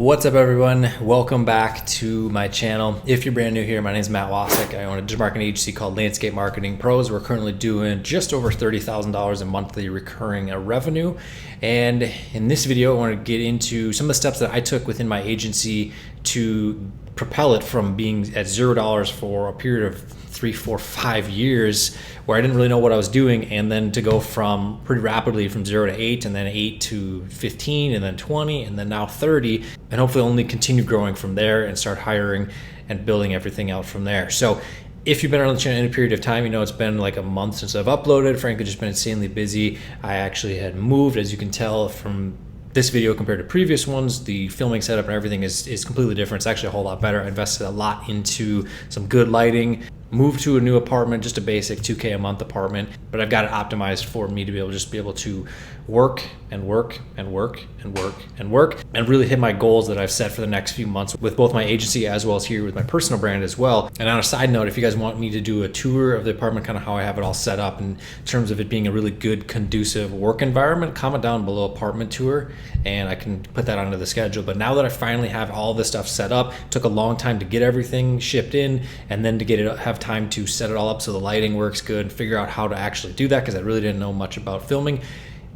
What's up, everyone? Welcome back to my channel. If you're brand new here, my name is Matt Wacek. I own a digital marketing agency called Landscape Marketing Pros. We're currently doing just over $30,000 in monthly recurring revenue. And in this video, I want to get into some of the steps that I took within my agency to propel it from being at $0 for a period of 3, 4, 5 years where I didn't really know what I was doing, and then to go from pretty rapidly from 0 to 8, and then 8 to 15, and then 20, and then now 30, and hopefully only continue growing from there and start hiring and building everything out from there. So if you've been on the channel any period of time, you know it's been like a month since I've uploaded. Frankly, just been insanely busy. I actually had moved, as you can tell from this video compared to previous ones. The filming setup and everything is completely different. It's actually a whole lot better. I invested a lot into some good lighting, moved to a new apartment, just a basic $2K a month apartment, but I've got it optimized for me to be able to work and work and work and work and work and really hit my goals that I've set for the next few months with both my agency as well as here with my personal brand as well. And on a side note, if you guys want me to do a tour of the apartment, kind of how I have it all set up in terms of it being a really good, conducive work environment, comment down below apartment tour and I can put that onto the schedule. But now that I finally have all this stuff set up, it took a long time to get everything shipped in and then to get it, have time to set it all up so the lighting works good, figure out how to actually do that because I really didn't know much about filming.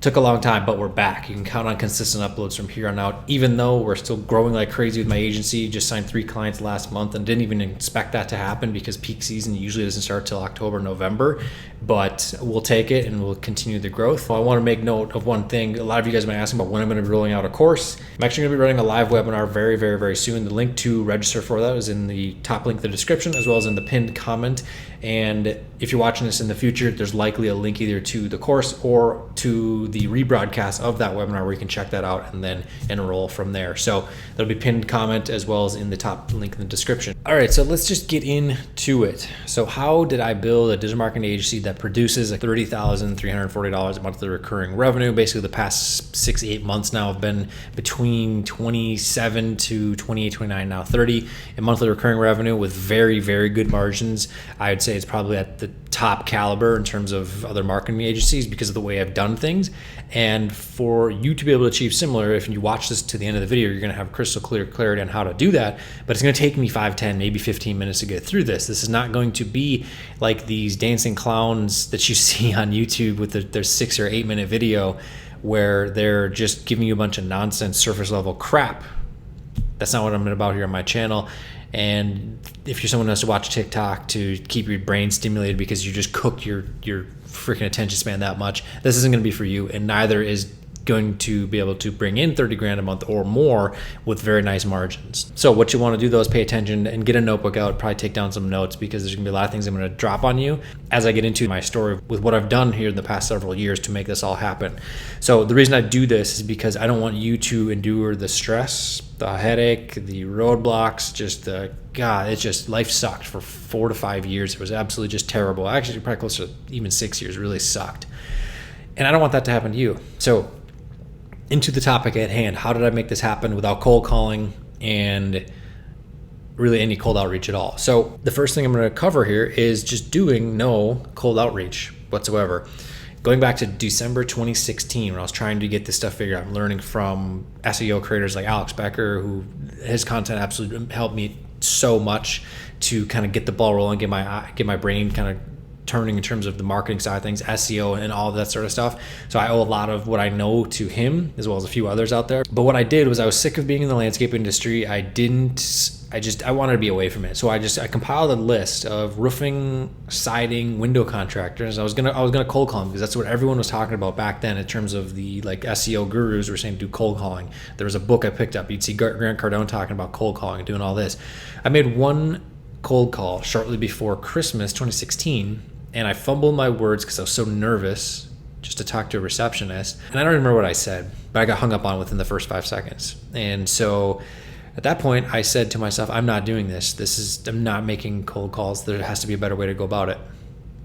Took a long time, but we're back. You can count on consistent uploads from here on out, even though we're still growing like crazy with my agency. Just signed 3 clients last month and didn't even expect that to happen because peak season usually doesn't start till October, November, but we'll take it and we'll continue the growth. I want to make note of one thing. A lot of you guys have been asking about when I'm going to be rolling out a course. I'm actually going to be running a live webinar very, very, very soon. The link to register for that is in the top link in the description as well as in the pinned comment. And if you're watching this in the future, there's likely a link either to the course or to the rebroadcast of that webinar where you can check that out and then enroll from there. So there'll be pinned comment as well as in the top link in the description. All right, so let's just get into it. So how did I build a digital marketing agency that produces like $30,340 a monthly recurring revenue? Basically the past 6-8 months now have been between 27 to 28, 29, now 30 in monthly recurring revenue with very, very good margins. I'd say it's probably at the top caliber in terms of other marketing agencies because of the way I've done things. And for you to be able to achieve similar, if you watch this to the end of the video, you're going to have crystal clear clarity on how to do that. But it's going to take me 5, 10, maybe 15 minutes to get through this. This is not going to be like these dancing clowns that you see on YouTube with their 6 or 8 minute video where they're just giving you a bunch of nonsense, surface level crap. That's not what I'm about here on my channel. And if you're someone who has to watch TikTok to keep your brain stimulated because you just cooked your freaking attention span that much, this isn't going to be for you, and neither is going to be able to bring in 30 grand a month or more with very nice margins. So what you want to do though is pay attention and get a notebook out, probably take down some notes because there's gonna be a lot of things I'm gonna drop on you as I get into my story with what I've done here in the past several years to make this all happen. So the reason I do this is because I don't want you to endure the stress, the headache, the roadblocks, God, it's just, life sucked for 4 to 5 years. It was absolutely just terrible. Actually, probably closer to even 6 years, really sucked. And I don't want that to happen to you. So into the topic at hand, how did I make this happen without cold calling and really any cold outreach at all? So the first thing I'm going to cover here is just doing no cold outreach whatsoever. Going back to December 2016 when I was trying to get this stuff figured out, I'm learning from SEO creators like Alex Becker, who his content absolutely helped me so much to kind of get the ball rolling, get my brain kind of turning in terms of the marketing side of things, SEO and all of that sort of stuff. So I owe a lot of what I know to him as well as a few others out there. But what I did was I was sick of being in the landscape industry. I wanted to be away from it. So I compiled a list of roofing, siding, window contractors. I was gonna cold call them because that's what everyone was talking about back then in terms of the like SEO gurus were saying do cold calling. There was a book I picked up. You'd see Grant Cardone talking about cold calling and doing all this. I made one cold call shortly before Christmas 2016. And I fumbled my words because I was so nervous just to talk to a receptionist. And I don't remember what I said, but I got hung up on within the first 5 seconds. And so at that point, I said to myself, I'm not doing this. I'm not making cold calls. There has to be a better way to go about it.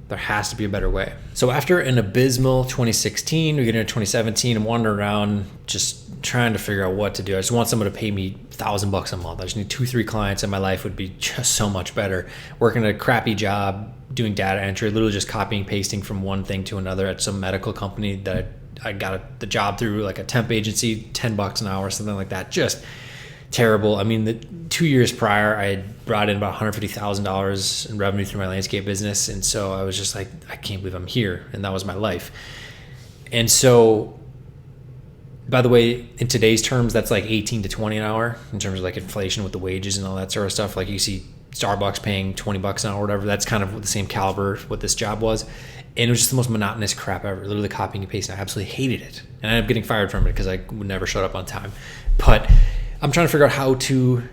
There has to be a better way. So after an abysmal 2016, we get into 2017, I'm wandering around just trying to figure out what to do. I just want someone to pay me $1,000 a month. I just need 2-3 clients and my life would be just so much better. Working a crappy job, doing data entry, literally just copying, pasting from one thing to another at some medical company that I got the job through like a temp agency, $10 an hour, something like that. Just terrible. I mean, the 2 years prior, I had brought in about $150,000 in revenue through my landscape business. And so I was just like, I can't believe I'm here. And that was my life. And so, by the way, in today's terms, that's like 18 to 20 an hour in terms of like inflation with the wages and all that sort of stuff. Like you see Starbucks paying $20 an hour or whatever. That's kind of the same caliber what this job was. And it was just the most monotonous crap ever, literally copying and pasting. I absolutely hated it. And I ended up getting fired from it because I would never shut up on time. But I'm trying to figure out how to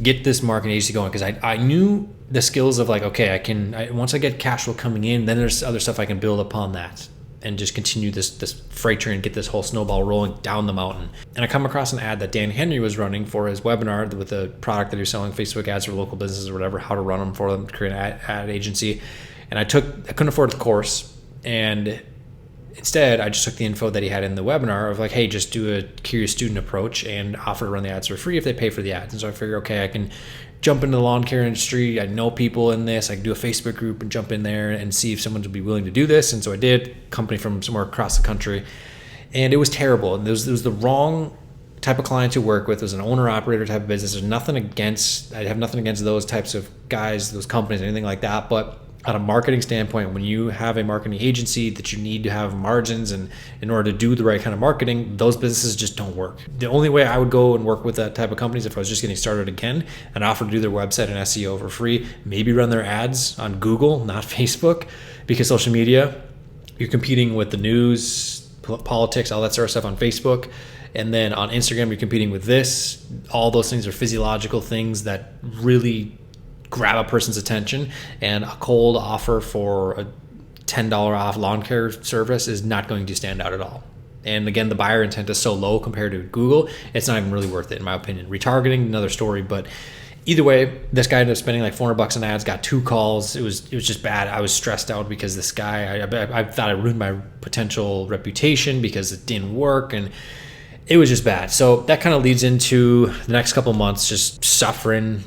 get this marketing agency going, because I knew the skills of like, okay, once I get cash flow coming in, then there's other stuff I can build upon that and just continue this freight train, get this whole snowball rolling down the mountain. And I come across an ad that Dan Henry was running for his webinar with a product that he was selling, Facebook ads for local businesses or whatever, how to run them for them, to create an ad agency. And I couldn't afford the course. And instead, I just took the info that he had in the webinar of like, hey, just do a curious student approach and offer to run the ads for free if they pay for the ads. And so I figured, okay, I can jump into the lawn care industry. I know people in this. I can do a Facebook group and jump in there and see if someone would be willing to do this. And so I did. Company from somewhere across the country. And it was terrible. And it was the wrong type of client to work with. It was an owner-operator type of business. I have nothing against those types of guys, those companies, anything like that. But on a marketing standpoint, when you have a marketing agency that you need to have margins, and in order to do the right kind of marketing, those businesses just don't work. The only way I would go and work with that type of companies if I was just getting started again and offer to do their website and SEO for free, maybe run their ads on Google, not Facebook, because social media, you're competing with the news, politics, all that sort of stuff on Facebook. And then on Instagram, you're competing with this. All those things are physiological things that really grab a person's attention, and a cold offer for a $10 off lawn care service is not going to stand out at all. And again, the buyer intent is so low compared to Google, it's not even really worth it in my opinion. Retargeting, another story, but either way, this guy ended up spending like $400 on ads, got 2 calls. It was just bad. I was stressed out because this guy, I thought I ruined my potential reputation because it didn't work, and it was just bad. So that kind of leads into the next couple months just suffering,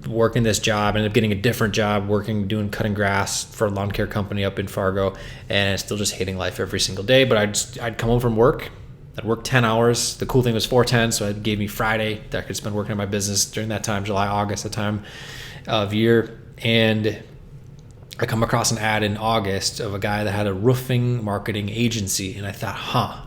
working this job. Ended up getting a different job, doing cutting grass for a lawn care company up in Fargo, and still just hating life every single day. But I'd come home from work, I'd work 10 hours. The cool thing was 410, so it gave me Friday that I could spend working on my business during that time, July, August, the time of year. And I come across an ad in August of a guy that had a roofing marketing agency, and I thought,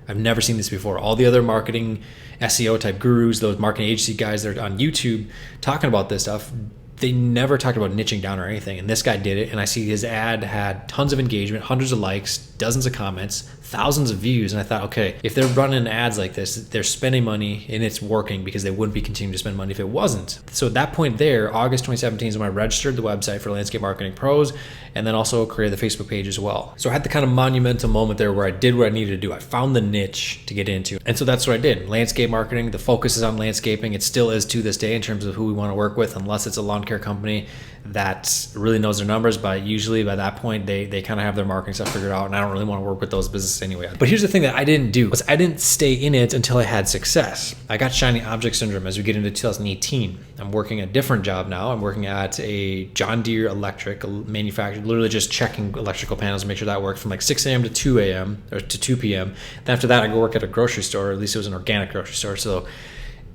I've never seen this before. All the other marketing SEO type gurus, those marketing agency guys that are on YouTube talking about this stuff, they never talked about niching down or anything. And this guy did it. And I see his ad had tons of engagement, hundreds of likes, dozens of comments, thousands of views. And I thought, okay, if they're running ads like this, they're spending money and it's working, because they wouldn't be continuing to spend money if it wasn't. So at that point there, August 2017 is when I registered the website for Landscape Marketing Pros, and then also created the Facebook page as well. So I had the kind of monumental moment there where I did what I needed to do. I found the niche to get into. And so that's what I did. Landscape marketing, the focus is on landscaping. It still is to this day in terms of who we want to work with, unless it's a lawn care company that really knows their numbers. But usually by that point, they kind of have their marketing stuff figured out, and I don't really want to work with those businesses anyway. But here's the thing that I didn't do, was I didn't stay in it until I had success. I got shiny object syndrome as we get into 2018. I'm working a different job now. I'm working at a John Deere electric manufacturer, literally just checking electrical panels to make sure that worked from like 6 a.m. to 2 a.m. or to 2 p.m. Then after that, I go work at a grocery store. At least it was an organic grocery store. So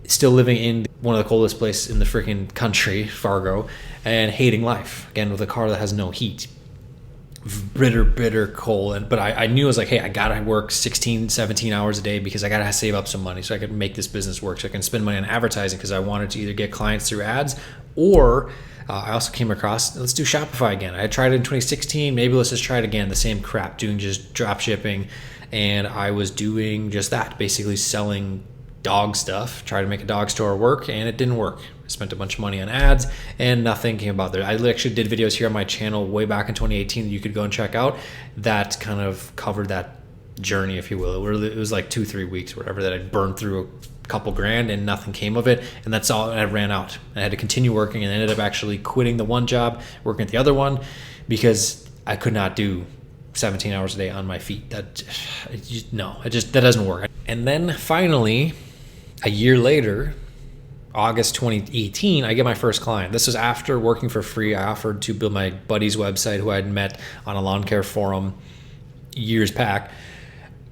still living in one of the coldest places in the freaking country, Fargo, and hating life. Again, with a car that has no heat. Bitter cold. But I knew, I was like, hey, I gotta work 16, 17 hours a day because I gotta save up some money so I can make this business work, so I can spend money on advertising, because I wanted to either get clients through ads, or I also came across, let's do Shopify again. I tried it in 2016, maybe let's just try it again, the same crap, doing just drop shipping. And I was doing just that, basically selling dog stuff, try to make a dog store work, and it didn't work. I spent a bunch of money on ads and nothing came about there. I actually did videos here on my channel way back in 2018 that you could go and check out that kind of covered that journey, if you will. It was like 2-3 weeks or whatever that I burned through a couple grand and nothing came of it, and that's all. I ran out. I had to continue working, and I ended up actually quitting the one job, working at the other one, because I could not do 17 hours a day on my feet. That doesn't work. And then finally, a year later, August 2018, I get my first client. This was after working for free. I offered to build my buddy's website, who I'd met on a lawn care forum years back.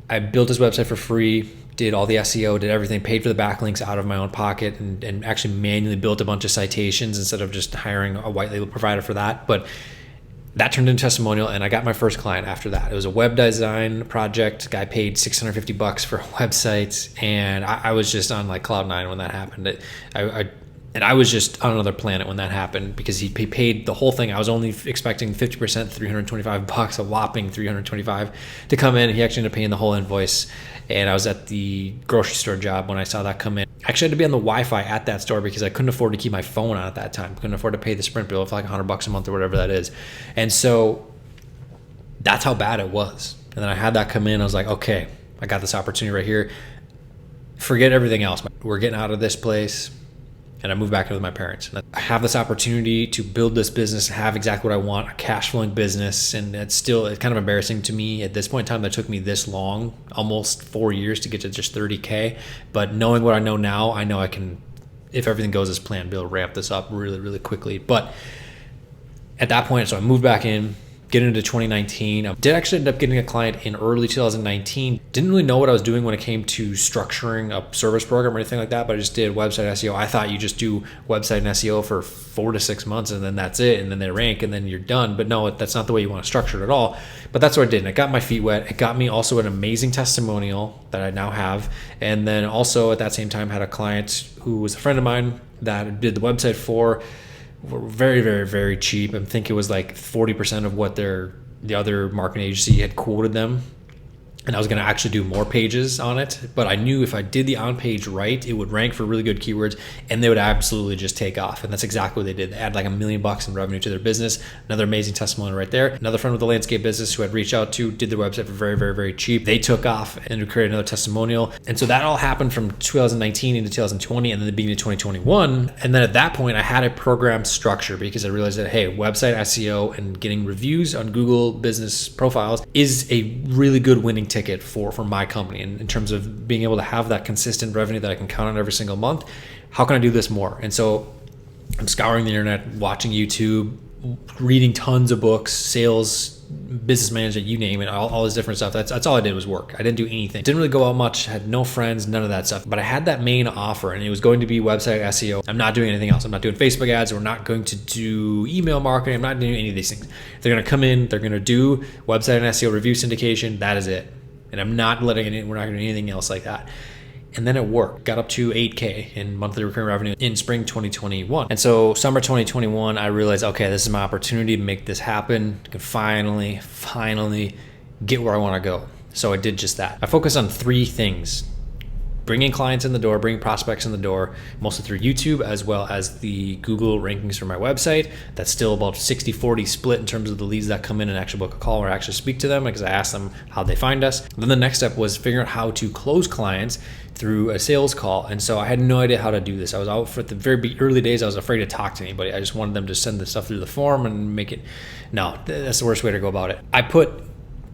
I built his website for free, did all the SEO, did everything, paid for the backlinks out of my own pocket, and actually manually built a bunch of citations instead of just hiring a white label provider for that. But that turned into a testimonial, and I got my first client after that. It was a web design project. Guy paid $650 for a website, and I was just on like cloud nine when that happened. I was just on another planet when that happened, because he paid the whole thing. I was only expecting 50%, $325, a whopping $325 to come in. He actually ended up paying the whole invoice. And I was at the grocery store job when I saw that come in. I actually had to be on the Wi-Fi at that store because I couldn't afford to keep my phone on at that time. Couldn't afford to pay the Sprint bill for like $100 a month or whatever that is. And so that's how bad it was. And then I had that come in. I was like, okay, I got this opportunity right here. Forget everything else. We're getting out of this place. And I moved back in with my parents. And I have this opportunity to build this business, have exactly what I want, a cash flowing business. And it's kind of embarrassing to me at this point in time that it took me this long, almost 4 years to get to just 30K. But knowing what I know now, I know I can, if everything goes as planned, be able to ramp this up really, really quickly. But at that point, so I moved back in, get into 2019. I did actually end up getting a client in early 2019. Didn't really know what I was doing when it came to structuring a service program or anything like that, but I just did website SEO. I thought you just do website and SEO for 4 to 6 months and then that's it, and then they rank and then you're done. But no, that's not the way you want to structure it at all. But that's what I did. And it got my feet wet. It got me also an amazing testimonial that I now have. And then also at that same time had a client who was a friend of mine that I did the website for. Were very, very, very cheap. I think it was like 40% of what the other marketing agency had quoted them. And I was going to actually do more pages on it, but I knew if I did the on page right, it would rank for really good keywords and they would absolutely just take off. And that's exactly what they did. They add like $1 million in revenue to their business. Another amazing testimony right there. Another friend with the landscape business who I'd reached out to, did their website for very, very, very cheap. They took off and we created another testimonial. And so that all happened from 2019 into 2020 and then the beginning of 2021. And then at that point I had a program structure because I realized that, hey, website SEO and getting reviews on Google business profiles is a really good winning ticket for my company. And in terms of being able to have that consistent revenue that I can count on every single month, how can I do this more? And so I'm scouring the internet, watching YouTube, reading tons of books, sales, business management, you name it, all this different stuff. That's all I did was work. I didn't do anything. Didn't really go out much, had no friends, none of that stuff. But I had that main offer and it was going to be website SEO. I'm not doing anything else. I'm not doing Facebook ads. We're not going to do email marketing. I'm not doing any of these things. They're going to come in, they're going to do website and SEO review syndication. That is it. And I'm not letting it, we're not going to do anything else like that. And then it worked, got up to 8K in monthly recurring revenue in spring 2021. And so summer 2021, I realized, okay, this is my opportunity to make this happen. I can finally get where I want to go. So I did just that. I focused on 3 things: bringing clients in the door, bringing prospects in the door, mostly through YouTube, as well as the Google rankings for my website. That's still about 60-40 split in terms of the leads that come in and actually book a call or actually speak to them, because I asked them how they find us. Then the next step was figuring out how to close clients through a sales call. And so I had no idea how to do this. I was out for the very early days. I was afraid to talk to anybody. I just wanted them to send the stuff through the form and make it. No, that's the worst way to go about it. I put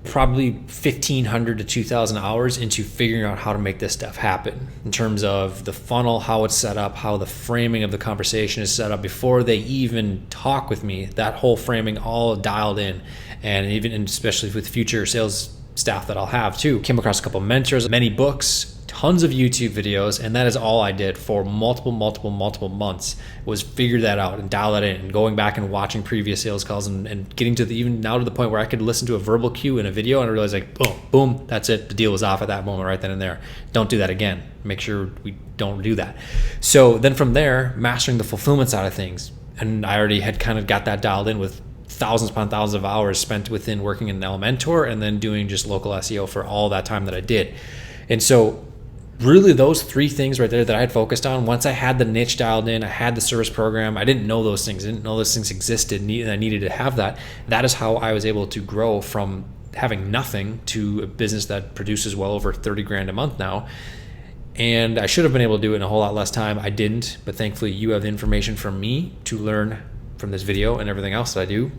probably 1,500 to 2,000 hours into figuring out how to make this stuff happen in terms of the funnel, how it's set up, how the framing of the conversation is set up before they even talk with me. That whole framing all dialed in, and especially with future sales staff that I'll have too. Came across a couple of mentors, many books, tons of YouTube videos, and that is all I did for multiple months, was figure that out and dial that in, and going back and watching previous sales calls and getting to even now to the point where I could listen to a verbal cue in a video and I realized like, boom, that's it. The deal was off at that moment right then and there. Don't do that again. Make sure we don't do that. So then from there, mastering the fulfillment side of things. And I already had kind of got that dialed in with thousands upon thousands of hours spent within working in Elementor and then doing just local SEO for all that time that I did. And so really those 3 things right there that I had focused on, once I had the niche dialed in, I had the service program, I didn't know those things, existed, and I needed to have that. That is how I was able to grow from having nothing to a business that produces well over 30 grand a month now. And I should have been able to do it in a whole lot less time. I didn't, but thankfully you have the information from me to learn from this video and everything else that I do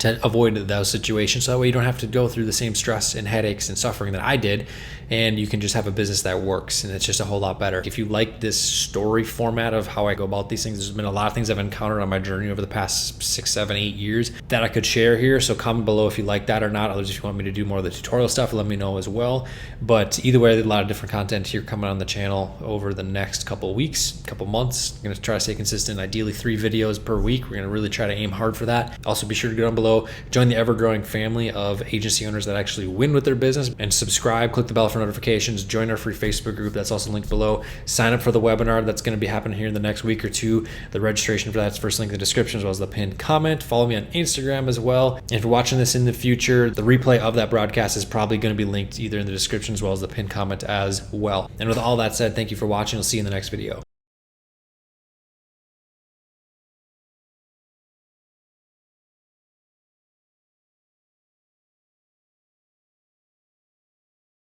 to avoid those situations. So that way you don't have to go through the same stress and headaches and suffering that I did, and you can just have a business that works, and it's just a whole lot better. If you like this story format of how I go about these things, there's been a lot of things I've encountered on my journey over the past 6, 7, 8 years that I could share here. So comment below if you like that or not. Others, if you want me to do more of the tutorial stuff, let me know as well. But either way, there's a lot of different content here coming on the channel over the next couple of weeks, couple months. I'm going to try to stay consistent, ideally 3 videos per week. We're going to really try to aim hard for that. Also, be sure to go down below, join the ever-growing family of agency owners that actually win with their business, and subscribe, click the bell for notifications, join our free Facebook group that's also linked below, sign up for the webinar that's going to be happening here in the next week or two. The registration for that's first link in the description as well as the pinned comment. Follow me on Instagram as well. And if you're watching this in the future, the replay of that broadcast is probably going to be linked either in the description as well as the pinned comment as well. And with all that said, thank you for watching. I'll see you in the next video.